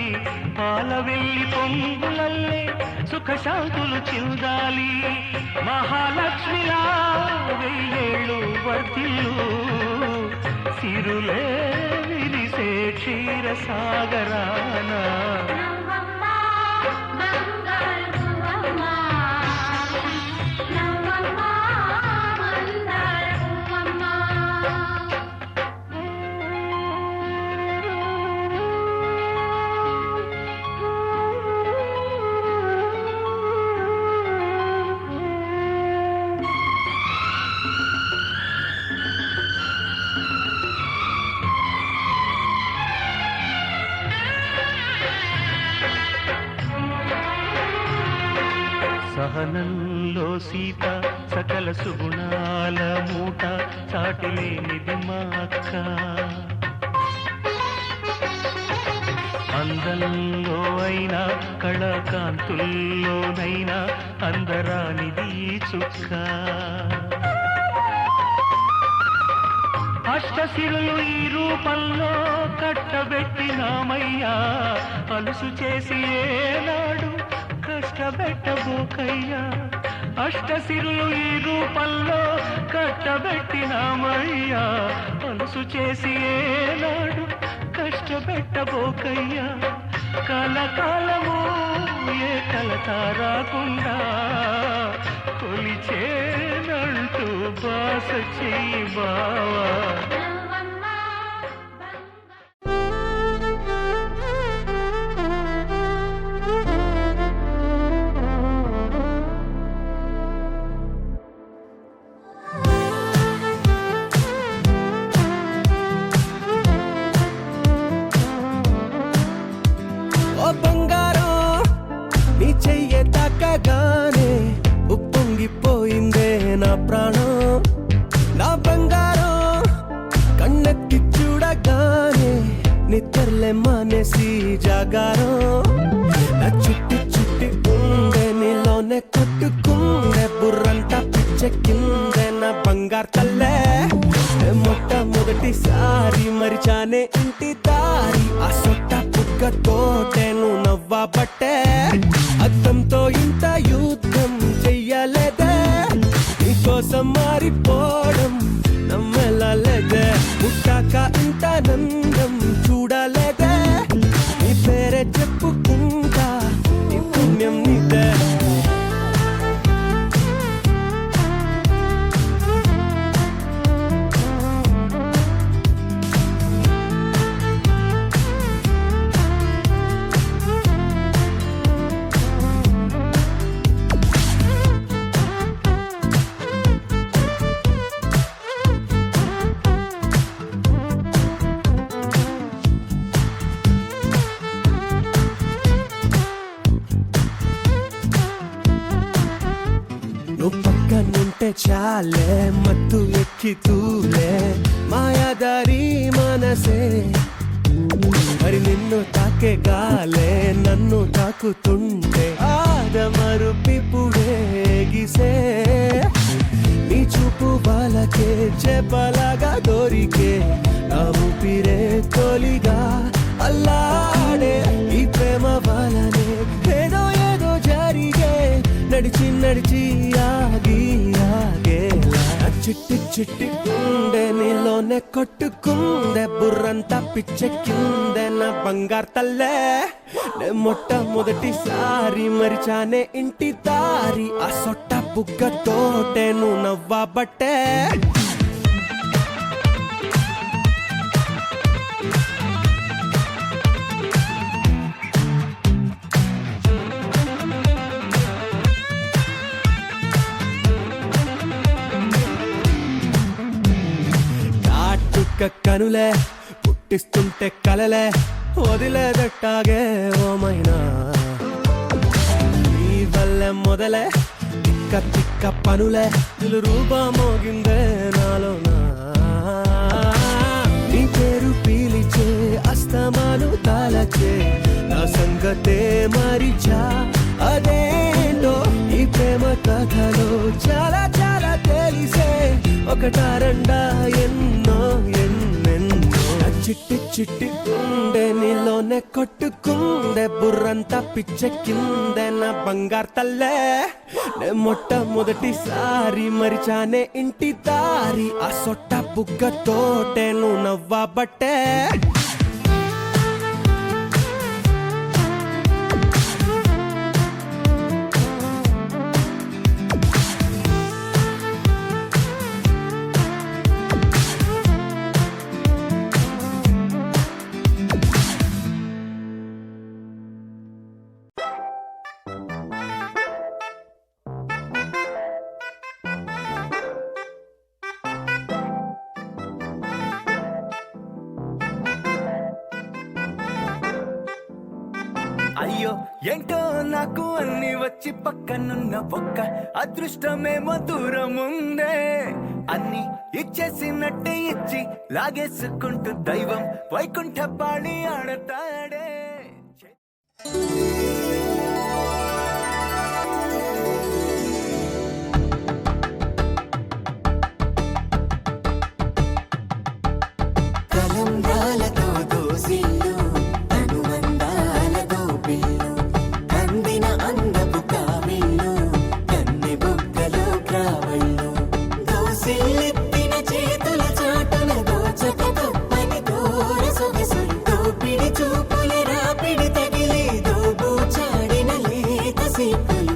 S13: పాలవెల్లి పొంగులల్లే సుఖశాంతులు చిందాలి. మహాలక్ష్మిలా వెయ్యేళ్ళు వర్ధిల్లు, సిరులే విరిసే క్షీరసాగరాన. సహనంలో సీత సకల సుగుణాల మూట చాటిలేనిది మా అక్క. అందంలో అయినా కళాకాంతుల్లోనైనా అందరానిది చుక్క. అష్టసిరులు ఈ రూపంలో కట్టబెట్టినామయ్యా, అలుసు చేసి ఏనాడు కష్టపెట్టబోకయ్యా. అష్టసిరులు ఈ రూపంలో కట్టబెట్టినామయ్యా, అలుసు చేసి ఏనాడు కష్టపెట్టబోకయ్యా. కలకాలము ఏ కలత రాకుండా కొలిచేనంటూ బాస చెయ్యి బావా.
S1: ఓ బంగారం నీ చెయ్యే తాకగానే ఉప్పొంగిపోయిందే నా ప్రాణం. నా బంగారం కన్నెత్తి చూడగానే నిద్రలే మానేసి జాగారం. నా చుట్టి చుట్టి ఉండే నీలోనే కొట్టుకుందే బుర్రంతా పిచ్చెక్కిందే నా బంగారు తల్లే. మొట్టమొదటిసారి మరిచానే ఇంటి దారి, ఆ సొట్ట పుక్కతోటే నువ్వు నవ్వబట్టే. అద్దంతో ఇంత యుద్ధం చెయ్యలేదే, నీకోసం మారిపోవడం నమ్మలేదే. పుట్టాక ఇంత నందం చూడలేదే, నీ పేరే చెప్పుకుంటా నీ పుణ్యం నీదే. నువ్వు పక్కనుంటే చాలే మత్తు ఎక్కి తూలే మాయాదారి మనసే. మరి నిన్ను తాకే గాలే నన్ను తాకుతుంటే ఆదమరుపిపుడే గిసే. నీ చూపు వాళ్ళకే చేపలాగా దొరికే, నా ఊపిరే తొలిగా అల్లాడే. ఈ ప్రేమ వాళ్ళనే ఏదో ఏదో జరిగే, నడిచి నడిచి ఆగి ఆగేలా. చిట్టి చిట్టి ఉండే నీలోనే కొట్టుకుందే బుర్రంతా పిచ్చెక్కిందే నా బంగారు తల్లే. నే మొట్టమొదటిసారి మరిచానే ఇంటి దారి, ఆ సొట్ట బుగ్గతోటే నువ్వు నవ్వబట్టే. కనులే పుట్టిస్తుంటే కలలే వదిలేదట్టాగే ఓమైనా. నీ వల్లే మొదలే తిక్క తిక్క పనులే ఇల్లు రూపమోగిందే నాలోనా. నీ పేరు పీలిచే అస్తమాను తాళచే, నా సంగతే మరిచా అదేంటో. ఈ ప్రేమ కథలో చాలా చాలా తెలిసే, ఒకటా రెండా ఎన్నో ఎన్నెన్నో. చిట్టి చిట్టి ఉండే నీలోనే కొట్టుకుందే బుర్రంతా పిచ్చెక్కిందే నా బంగారు తల్లే. నే మొట్టమొదటిసారి మరిచానే ఇంటి దారి, ఆ సొట్ట బుగ్గతోటే నువ్వు నవ్వబట్టే. అయ్యో ఏంటో నాకు అన్ని వచ్చి పక్కనున్న ఒక్క అదృష్టమేమో దూరముందే. అన్ని ఇచ్చేసినట్టే ఇచ్చి లాగేసుకుంటూ దైవం వైకుంఠ పాళి ఆడతాడే.
S14: తలంబ్రాలతో దోసిల్లు అనుబంధాలతో పిల్లు అందిన అందపు కావిళ్ళు కన్నె బొగ్గలో క్రావళ్ళు దోసిల్లెత్తిన చేతుల చాటున దోచక తప్పని దూర సొగసులు దోపిడి చూపుల రాపిడి తగిలి దోబూచాడిన లేత సీపులు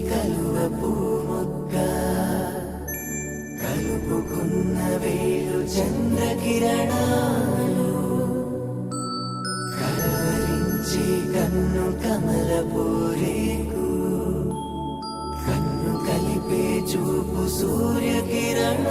S14: కలువ పూమొగ్గ కలుపుకున్న వేలు చంద్రకిరణాలు కలవరించి కన్ను కమల పూరేకు కన్ను కలిపే చూపు సూర్యకిరణాలు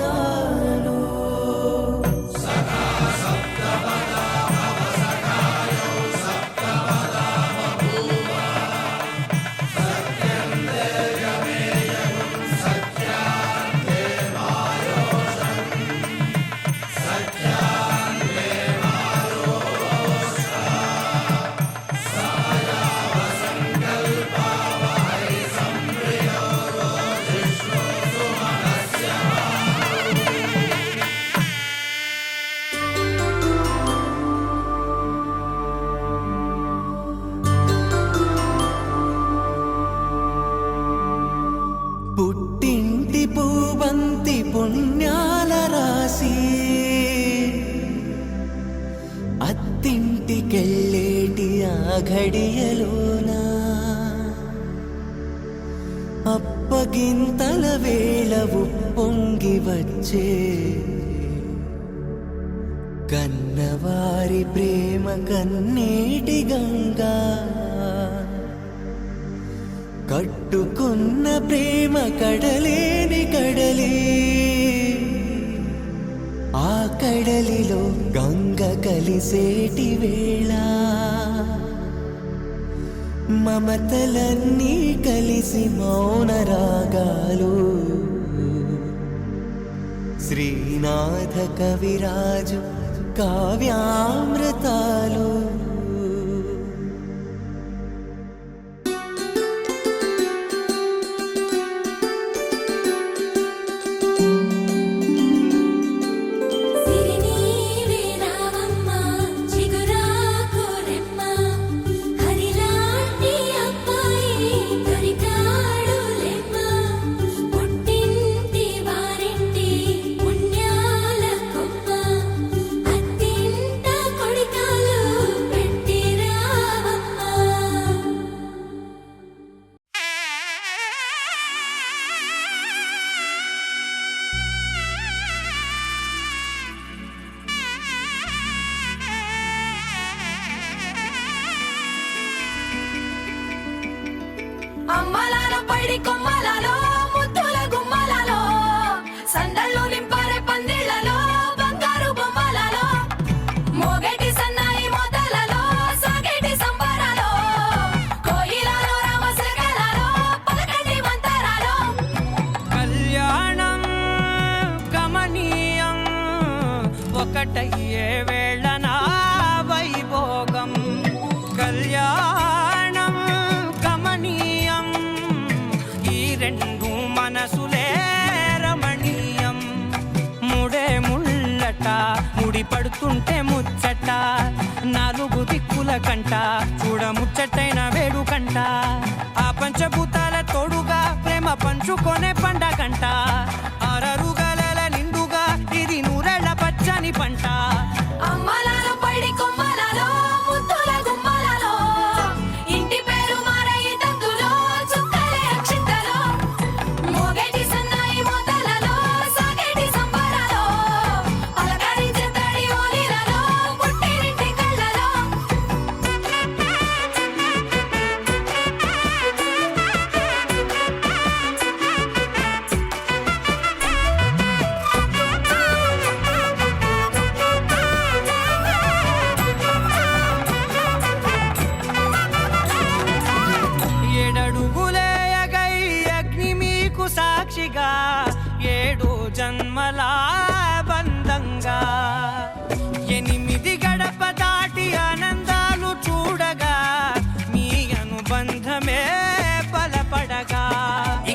S14: పుట్టింటి పూబంతి పుణ్యాల రాసి అత్తింటికెళ్ళేటి ఆ ఘడియలోనా అప్పగింతల వేళ ఉప్పొంగి వచ్చే కన్నవారి ప్రేమ కన్నీటి గంగా కట్టుకున్న ప్రేమ కడలేని కడలి ఆ కడలిలో గంగ కలిసేటి వేళ మమతలన్నీ కలిసి మౌన రాగాలు శ్రీనాథ కవిరాజు కావ్యామృతాలు
S11: అమ్మలాల పైడి కొమ్మలలో ముద్దుల గుమ్మలలో సందళ్ళు నింపారే పందిళ్లలో బంగారు బొమ్మలలో మోగేటి సన్నాయి మోతలలో సాగేటి సంబరాలో కోయిలలో రామశకలలో పలకండి మంతరాలో
S13: కళ్యాణం గమనీయం ఒకటయ్యే వేళ నా వైభోగం కళ్యాణం గమనీయం ఈ రెండు మనసులే రమణీయం ముడే ముళ్ళట ముడి పడుతుంటే ముచ్చట నాలుగు దిక్కుల కంట చూడ ముచ్చటైన వేడుకంట ఆ పంచభూతాల తోడుగా ప్రేమ పంచుకొనే పండగంట అరరుగలల నిండుగా ఇది నూరెళ్ళ పచ్చని పంట
S11: అమ్మలాల పైడి కొమ్మలలో ముద్దుల గుమ్మలలో ఇంటి పేరు మారయి తందులో చుక్కలే అక్షింతలో మోగేటి సన్నాయి మోతలలో సాగేటి సంబరాలో పలకరించే తడి ఓలిలలో పుట్టినింటి కళ్ళలో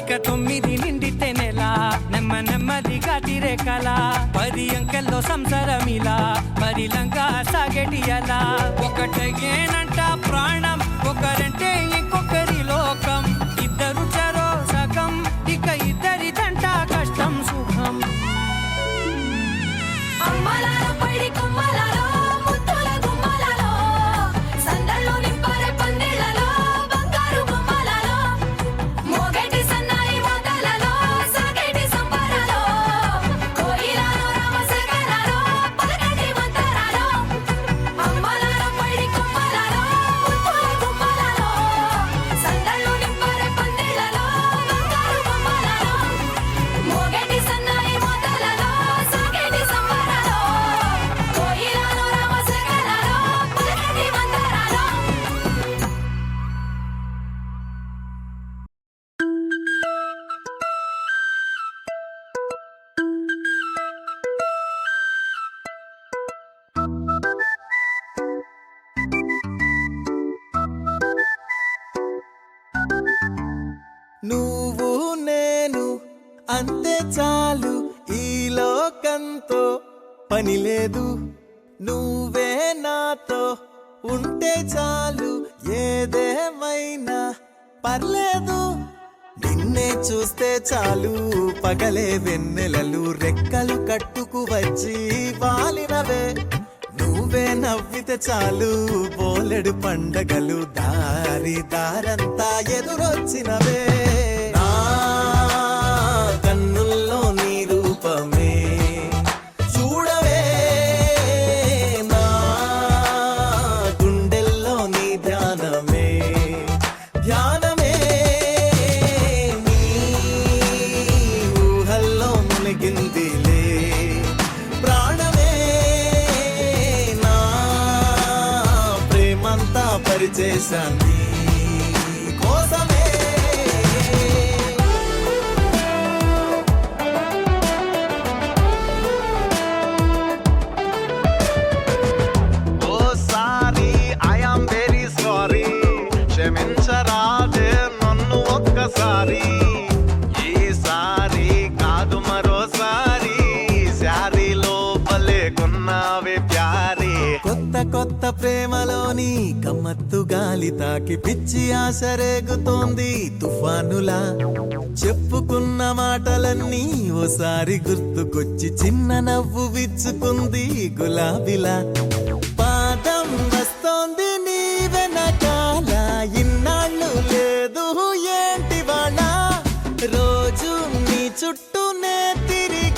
S13: ఇక 9 నిండితే నెల నెమ్మదిగా తీరే కల 10 అంకెల్లో సంసారమిలా పరిలంగా సాగేటి అలా ఒకటేనంట ప్రాణం ఒకరంటే ఇంకొకరి లోకం ఇద్దరు చరో సగం ఇక ఇద్దరిదంట కష్టం సుఖం
S11: అమ్మలాలో పడి కొమ్మలాలో ముత్తుల గుమ్మలాలో సందల్లో నింపారే పందిళ్ళలో బంగారు బొమ్మలాలో మోగేటి సన్నాయి మోతలలో సాగేటి సంబరాలో కోయిలాలో రామశేఖరాలో పలకటి మంతరాలో అమ్మలాలో పడి కొమ్మలాలో ముత్తుల గుమ్మలాలో సందల్లో నింపారే పందిళ్ళలో బంగారు బొమ్మలాలో మోగేటి సన్నాయి మోతలలో సాగేటి సంబరాలో కోయిలాలో రామశేఖరాలో పలకటి మంతరాలో
S14: నువ్వు నేను అంతే చాలు ఈ లోకంతో పని లేదు నువ్వే నాతో ఉంటే చాలు ఏదేమైనా పర్లేదు నిన్నే చూస్తే చాలు పగలే వెన్నెలలు రెక్కలు కట్టుకు వచ్చి వాలినవే నువ్వే నవ్వితే చాలు బోలెడు పండగలు దారంతా ఎదురొచ్చినవే నా కన్నుల్లో నీ రూపమే చూడవే నా గుండెల్లో నీ ధ్యానమే నీ ఊహల్లో మునిగిందిలే ప్రాణమే నా ప్రేమంతా పరిచేశాన్ని కోసమే ఓసారి ఐ యామ్ వెరీ సారీ క్షమించరాదే నన్ను ఒక్కసారి ఈసారి కాదు మరోసారి శారీ లోపలే కొన్నావే ప్యారీ కొత్త ప్రేమలోని కమ్మత్తు గాలి తాకి పిచ్చి ఆశ రేగుతోంది తుఫానులా చెప్పుకున్న మాటలన్నీ ఓసారి గుర్తుకొచ్చి చిన్న నవ్వు విచ్చుకుంది గులాబీలా పాదం వస్తోంది నీ వెనకాల ఇన్నాళ్ళు లేదు ఏంటి వాళ్ళ రోజు నీ చుట్టూనే తిరిగి